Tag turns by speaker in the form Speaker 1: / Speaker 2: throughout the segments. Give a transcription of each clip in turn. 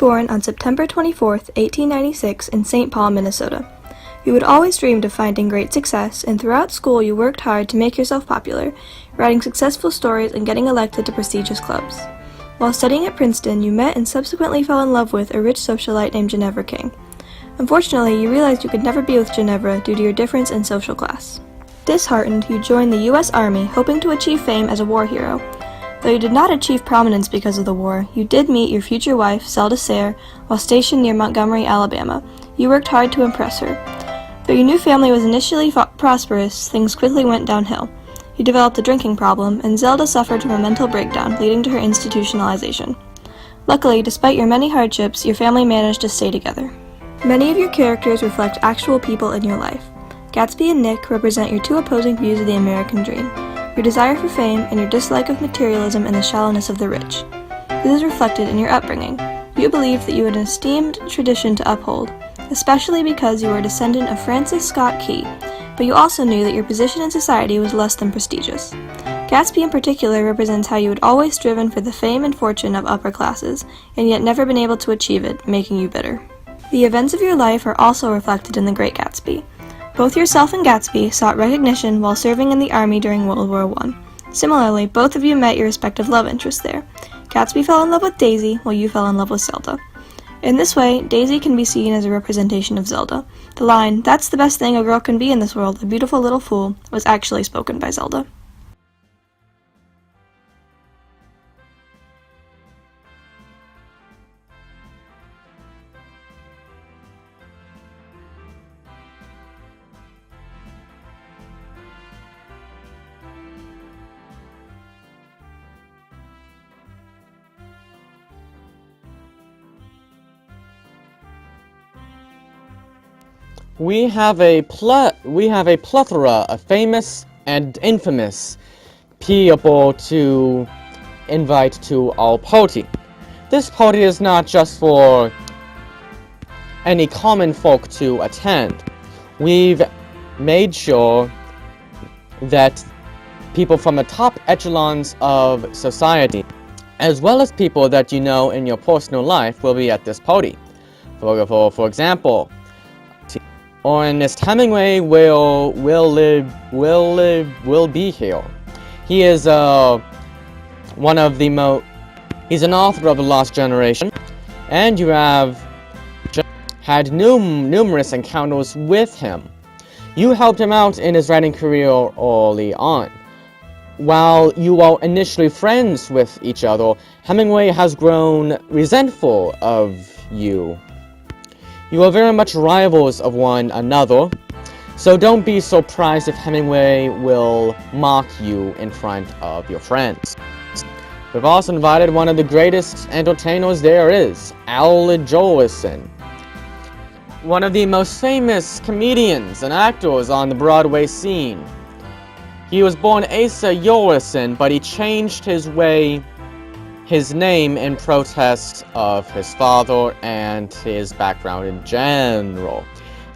Speaker 1: born on September 24th, 1896 in St. Paul, Minnesota. You had always dreamed of finding great success, and throughout school you worked hard to make yourself popular, writing successful stories and getting elected to prestigious clubs. While studying at Princeton, you met and subsequently fell in love with a rich socialite named Ginevra King. Unfortunately, you realized you could never be with Ginevra due to your difference in social class. Disheartened, you joined the U.S. Army, hoping to achieve fame as a war hero. Though you did not achieve prominence because of the war, you did meet your future wife, Zelda Sayre, while stationed near Montgomery, Alabama. You worked hard to impress her. Though your new family was initially prosperous, things quickly went downhill. You developed a drinking problem, and Zelda suffered from a mental breakdown, leading to her institutionalization. Luckily, despite your many hardships, your family managed to stay together. Many of your characters reflect actual people in your life. Gatsby and Nick represent your two opposing views of the American dream, your desire for fame and your dislike of materialism and the shallowness of the rich. This is reflected in your upbringing. You believed that you had an esteemed tradition to uphold, especially because you were a descendant of Francis Scott Key, but you also knew that your position in society was less than prestigious. Gatsby in particular represents how you had always striven for the fame and fortune of upper classes, and yet never been able to achieve it, making you bitter. The events of your life are also reflected in The Great Gatsby. Both yourself and Gatsby sought recognition while serving in the Army during World War I. Similarly, both of you met your respective love interests there. Gatsby fell in love with Daisy, while you fell in love with Zelda. In this way, Daisy can be seen as a representation of Zelda. The line, "That's the best thing a girl can be in this world, a beautiful little fool," was actually spoken by Zelda.
Speaker 2: We have a plethora of famous and infamous people to invite to our party. This party is not just for any common folk to attend. We've made sure that people from the top echelons of society, as well as people that you know in your personal life, will be at this party. For example, Ernest Hemingway will be here. He is he's an author of The Lost Generation, and you have had numerous encounters with him. You helped him out in his writing career early on. While you are initially friends with each other, Hemingway has grown resentful of you. You are very much rivals of one another, so don't be surprised if Hemingway will mock you in front of your friends. We've also invited one of the greatest entertainers there is, Al Jolson, one of the most famous comedians and actors on the Broadway scene. He was born Asa Jolson, but he changed his name in protest of his father and his background in general.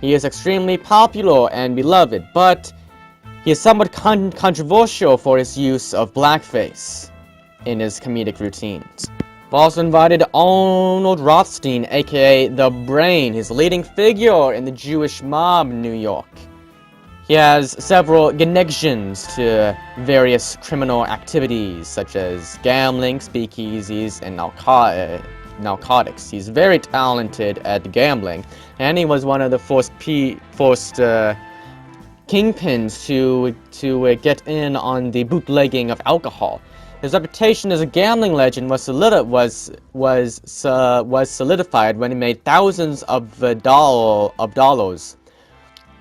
Speaker 2: He is extremely popular and beloved, but he is somewhat controversial for his use of blackface in his comedic routines. We've also invited Arnold Rothstein, aka The Brain. He's a leading figure in the Jewish mob in New York. He has several connections to various criminal activities, such as gambling, speakeasies, and narcotics. He's very talented at gambling, and he was one of the first kingpins to get in on the bootlegging of alcohol. His reputation as a gambling legend was solidified when he made thousands of dollars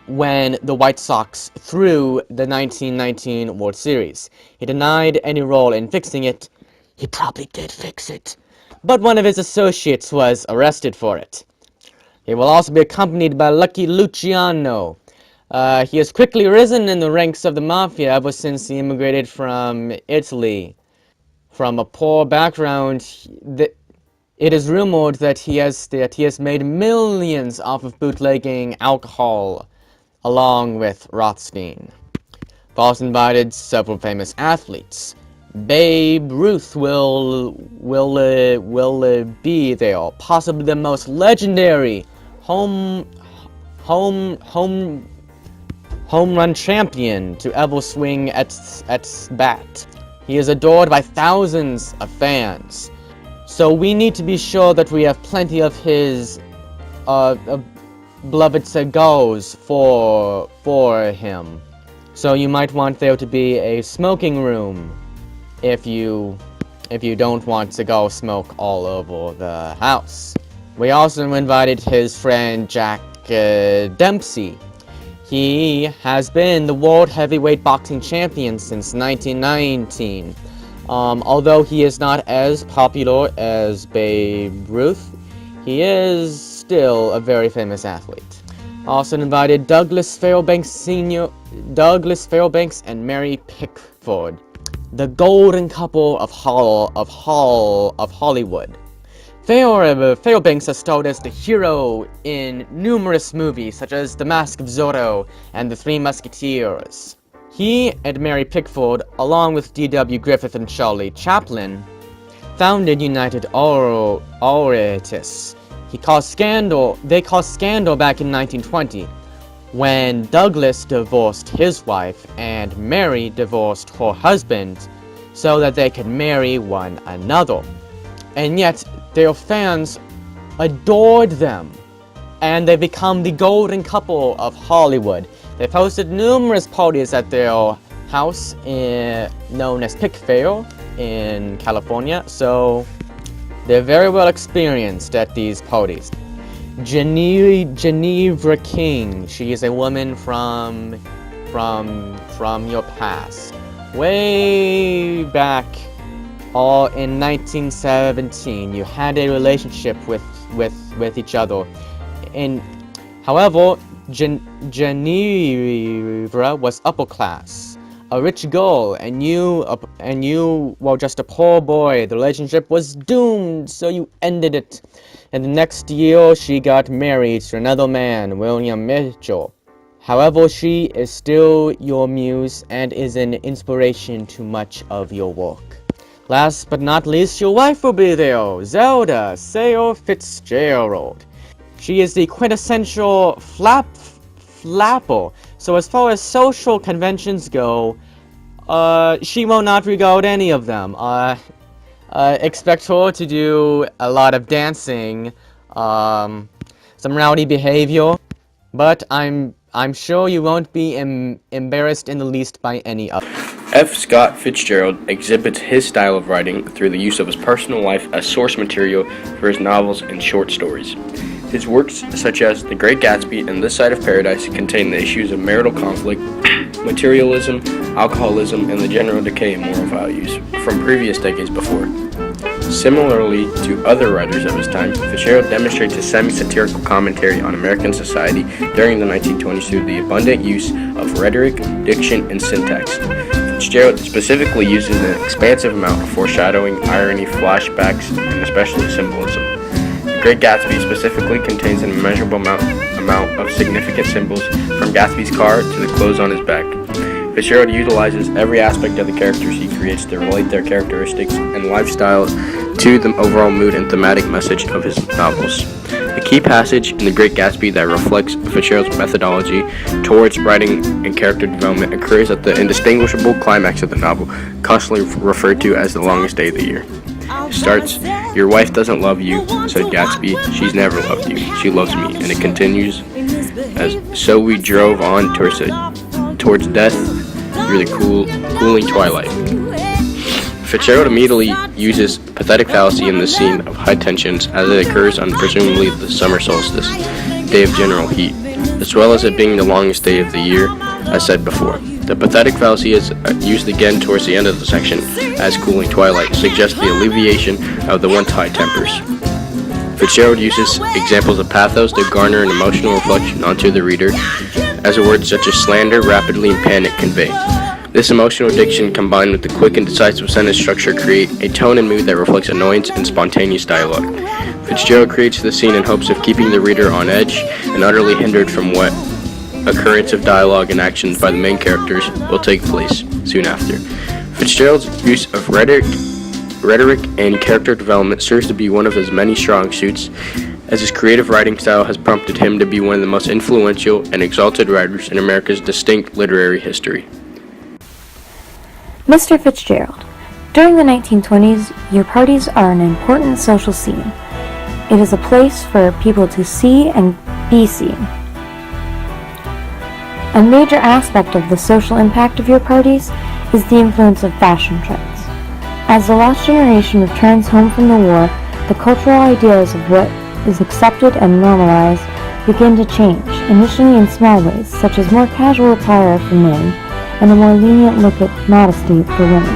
Speaker 2: when the White Sox threw the 1919 World Series. He denied any role in fixing it. He probably did fix it, but one of his associates was arrested for it. He will also be accompanied by Lucky Luciano. He has quickly risen in the ranks of the mafia ever since he immigrated from Italy. From a poor background, it is rumored that he has made millions off of bootlegging alcohol, along with Rothstein. We've also invited several famous athletes. Babe Ruth will be there, possibly the most legendary home run champion to ever swing at bat. He is adored by thousands of fans. So we need to be sure that we have plenty of his beloved cigars for him. So you might want there to be a smoking room if you don't want cigar smoke all over the house. We also invited his friend Jack Dempsey. He has been the world heavyweight boxing champion since 1919. Although he is not as popular as Babe Ruth, he is still a very famous athlete. Also invited Douglas Fairbanks and Mary Pickford, the golden couple of Hollywood. Fairbanks has starred as the hero in numerous movies such as The Mask of Zorro and The Three Musketeers. He and Mary Pickford, along with D.W. Griffith and Charlie Chaplin, founded United Artists. They caused scandal back in 1920 when Douglas divorced his wife and Mary divorced her husband so that they could marry one another. And yet, their fans adored them, and they become the golden couple of Hollywood. They've hosted numerous parties at their house known as Pick Fair in California, so they're very well experienced at these parties. Geneva King, she is a woman from your past. Way back in 1917, you had a relationship with each other. However, Geneva was upper class, a rich girl, and you were just a poor boy. The relationship was doomed, so you ended it. And the next year, she got married to another man, William Mitchell. However, she is still your muse and is an inspiration to much of your work. Last but not least, your wife will be there, Zelda Sayer Fitzgerald. She is the quintessential flapper, so as far as social conventions go, she will not regard any of them. Expect her to do a lot of dancing, some rowdy behavior, but I'm sure you won't be embarrassed in the least by any of them.
Speaker 3: F. Scott Fitzgerald exhibits his style of writing through the use of his personal life as source material for his novels and short stories. His works, such as The Great Gatsby and This Side of Paradise, contain the issues of marital conflict, materialism, alcoholism, and the general decay in moral values from previous decades before. Similarly to other writers of his time, Fitzgerald demonstrates a semi-satirical commentary on American society during the 1920s through the abundant use of rhetoric, diction, and syntax. Fitzgerald specifically uses an expansive amount of foreshadowing, irony, flashbacks, and especially symbolism. The Great Gatsby specifically contains an immeasurable amount of significant symbols, from Gatsby's car to the clothes on his back. Fitzgerald utilizes every aspect of the characters he creates to relate their characteristics and lifestyle to the overall mood and thematic message of his novels. A key passage in The Great Gatsby that reflects Fitzgerald's methodology towards writing and character development occurs at the indistinguishable climax of the novel, constantly referred to as the longest day of the year. It starts, "Your wife doesn't love you," said Gatsby. "She's never loved you. She loves me." And it continues as, "So we drove on towards death through the cooling twilight." Fitzgerald immediately uses pathetic fallacy in the scene of high tensions as it occurs on presumably the summer solstice, day of general heat, as well as it being the longest day of the year, as said before. The pathetic fallacy is used again towards the end of the section as cooling twilight suggests the alleviation of the once high tempers. Fitzgerald uses examples of pathos to garner an emotional reflection onto the reader, as words such as slander, rapidly, and panic convey. This emotional diction, combined with the quick and decisive sentence structure, create a tone and mood that reflects annoyance and spontaneous dialogue. Fitzgerald creates the scene in hopes of keeping the reader on edge and utterly hindered from what occurrence of dialogue and actions by the main characters will take place soon after. Fitzgerald's use of rhetoric and character development serves to be one of his many strong suits, as his creative writing style has prompted him to be one of the most influential and exalted writers in America's distinct literary history.
Speaker 4: Mr. Fitzgerald, during the 1920s, your parties are an important social scene. It is a place for people to see and be seen. A major aspect of the social impact of your parties is the influence of fashion trends. As the last generation returns home from the war, the cultural ideas of what is accepted and normalized begin to change, initially in small ways, such as more casual attire for men and a more lenient look at modesty for women.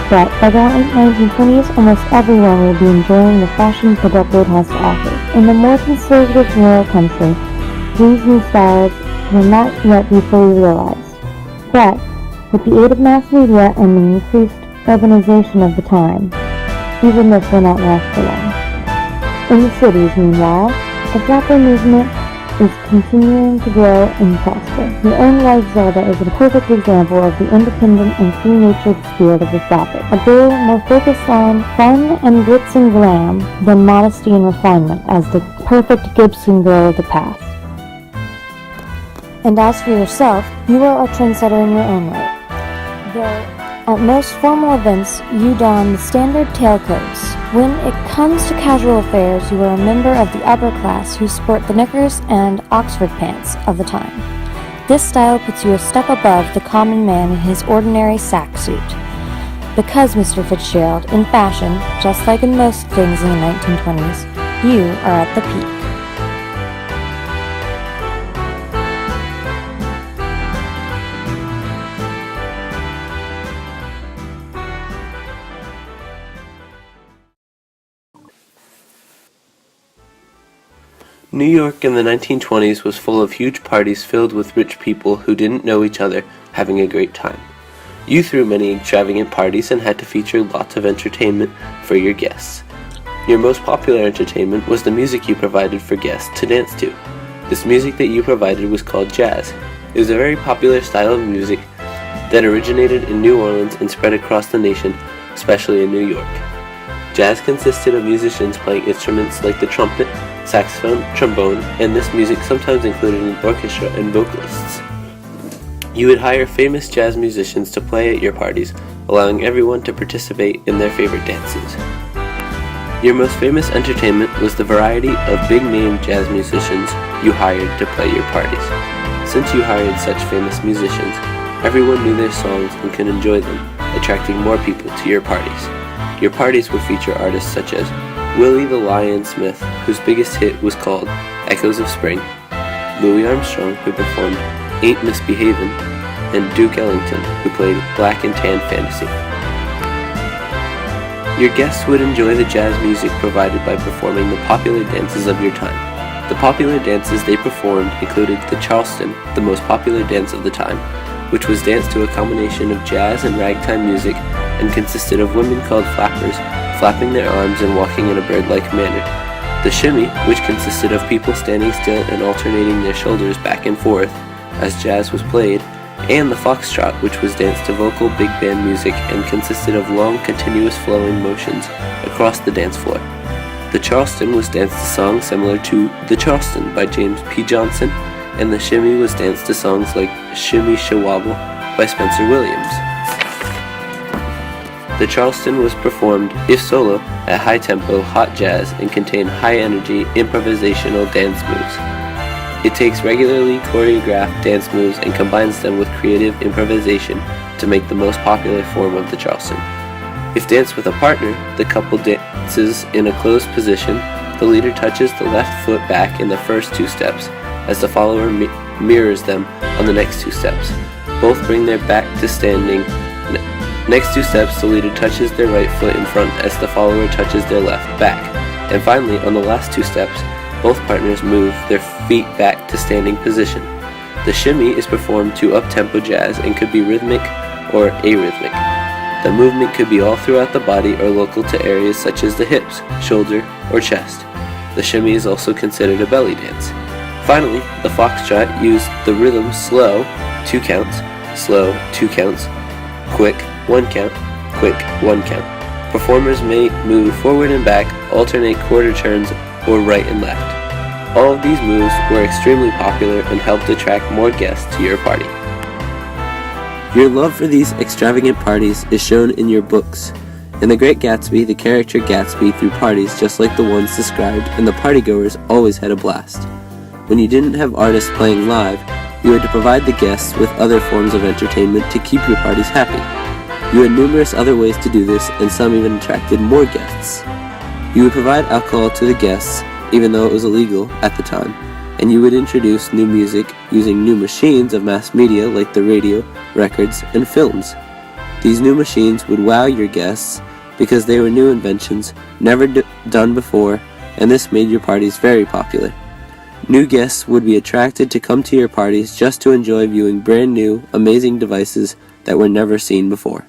Speaker 4: But by the late 1920s, almost everyone will be enjoying the fashion the decade has to offer. In the more conservative rural country, these new styles will not yet be fully realized. But with the aid of mass media and the increased urbanization of the time, even this will not last for long. In the cities, meanwhile, the flapper movement is continuing to grow and prosper. Your own wife Zelda is a perfect example of the independent and free-natured spirit of the flapper. A girl more focused on fun and glitz and glam than modesty and refinement as the perfect Gibson girl of the past. And as for yourself, you are a trendsetter in your own right. Though at most formal events, you don the standard tailcoats. When it comes to casual affairs, you are a member of the upper class who sport the knickers and Oxford pants of the time. This style puts you a step above the common man in his ordinary sack suit. Because, Mr. Fitzgerald, in fashion, just like in most things in the 1920s, you are at the peak.
Speaker 5: New York in the 1920s was full of huge parties filled with rich people who didn't know each other, having a great time. You threw many extravagant parties and had to feature lots of entertainment for your guests. Your most popular entertainment was the music you provided for guests to dance to. This music that you provided was called jazz. It was a very popular style of music that originated in New Orleans and spread across the nation, especially in New York. Jazz consisted of musicians playing instruments like the trumpet, saxophone, trombone, and this music sometimes included an orchestra and vocalists. You would hire famous jazz musicians to play at your parties, allowing everyone to participate in their favorite dances. Your most famous entertainment was the variety of big-name jazz musicians you hired to play your parties. Since you hired such famous musicians, everyone knew their songs and could enjoy them, attracting more people to your parties. Your parties would feature artists such as Willie the Lion Smith, whose biggest hit was called Echoes of Spring, Louis Armstrong, who performed Ain't Misbehavin', and Duke Ellington, who played Black and Tan Fantasy. Your guests would enjoy the jazz music provided by performing the popular dances of your time. The popular dances they performed included the Charleston, the most popular dance of the time, which was danced to a combination of jazz and ragtime music and consisted of women called flappers flapping their arms and walking in a bird-like manner. The shimmy, which consisted of people standing still and alternating their shoulders back and forth as jazz was played, and the foxtrot, which was danced to vocal big band music and consisted of long, continuous flowing motions across the dance floor. The Charleston was danced to songs similar to The Charleston by James P. Johnson, and the shimmy was danced to songs like Shimmy Shawabble by Spencer Williams. The Charleston was performed, if solo, at high-tempo, hot jazz and contained high-energy, improvisational dance moves. It takes regularly choreographed dance moves and combines them with creative improvisation to make the most popular form of the Charleston. If danced with a partner, the couple dances in a closed position. The leader touches the left foot back in the first two steps, as the follower mirrors them on the next two steps. Both bring their back to standing. Next two steps, the leader touches their right foot in front as the follower touches their left back. And finally, on the last two steps, both partners move their feet back to standing position. The shimmy is performed to up-tempo jazz and could be rhythmic or arrhythmic. The movement could be all throughout the body or local to areas such as the hips, shoulder, or chest. The shimmy is also considered a belly dance. Finally, the foxtrot used the rhythm slow, 2 counts, slow, 2 counts, quick, 1 count, quick, 1 count. Performers may move forward and back, alternate quarter turns, or right and left. All of these moves were extremely popular and helped attract more guests to your party. Your love for these extravagant parties is shown in your books. In The Great Gatsby, the character Gatsby threw parties just like the ones described, and the partygoers always had a blast. When you didn't have artists playing live, you had to provide the guests with other forms of entertainment to keep your parties happy. You had numerous other ways to do this, and some even attracted more guests. You would provide alcohol to the guests, even though it was illegal at the time, and you would introduce new music using new machines of mass media like the radio, records, and films. These new machines would wow your guests because they were new inventions, never done before, and this made your parties very popular. New guests would be attracted to come to your parties just to enjoy viewing brand new, amazing devices that were never seen before.